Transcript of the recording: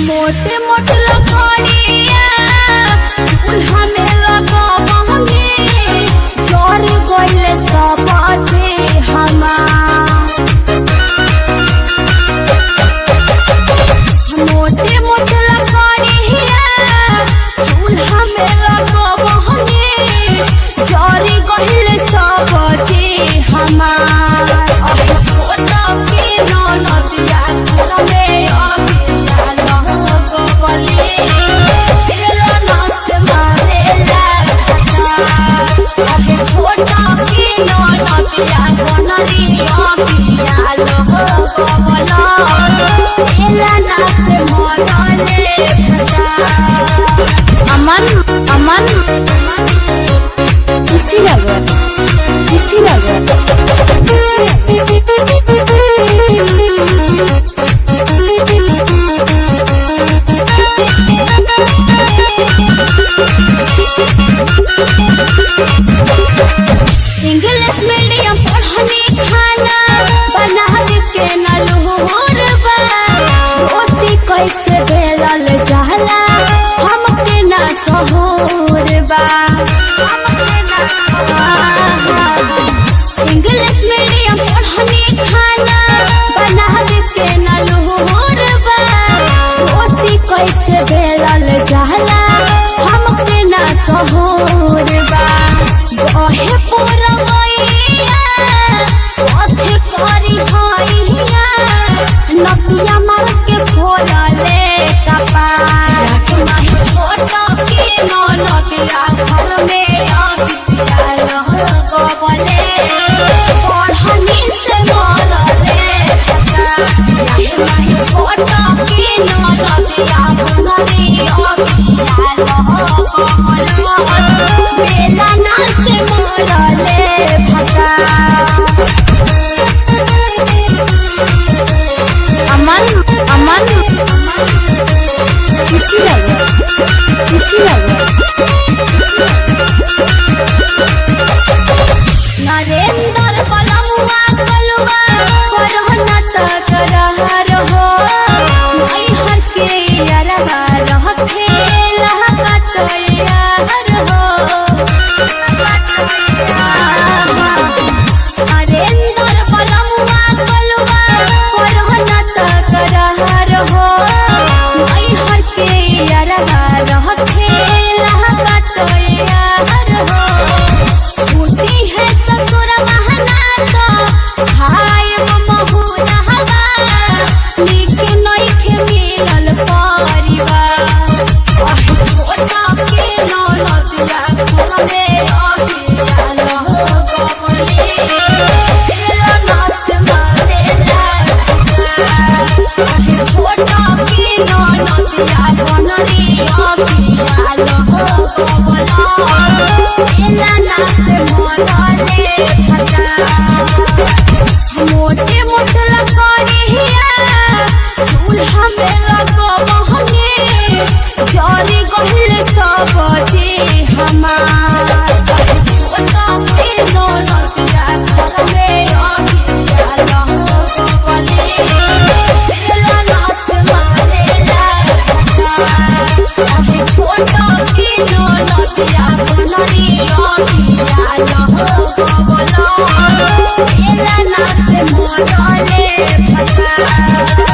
मोटे मोटे लखड़िया उल्हा में लगवनी जोर गइले सब जे मोटे मोटे लखड़िया उल्हा में लगवनी जोर गइले सब जे हमार छोटा के ननदिया में इंग्लिश मीडियम पढ़ने खाना बनावे के नलूर बा रोटी कैसे बेलल जाला हमके ना सहूर बा इंग्लिश मीडियम पढ़ने खाना बनावे के नलूर बा रोटी कैसे बेलल जाला हमके ना सहूर बा ओहे पुरवैया ओथे करी हैया नकिया मार के फोड़ले कपार माही छोटा के ननदिया घर में आगिया लगवले पढ़नी से मरले माही छोटा के ननदिया घर में आगिया लगवले बेला ना से मरले भगा अमन खुशी लगे नरेंद्र पलमुआ कलुआ करहना तक रहर हो आई हर के यारवा रहथे लहका तो यार हो नरेंद्र पलमुआ कलुआ करहना तक रहर हो आई हर के यारवा रहथे लहका तो यार हो छूटी है ससुर महना तो भाई महुना हवा नीक नइखे मिलल परिवार छोटा के ननदिया घर में आगिया लगवले नस मारेला छोटा के ननदिया घर में आगिया लगवले नस मरले भगा मोटे मोटे लखड़िया चूल्हा में लगवनी जरी गइले सब जे हमार छोटा के ननदिया घर में आगिया लगवले नस मारेला छोटा के ननदिया घर में आगिया लगवले नस मरले भगा।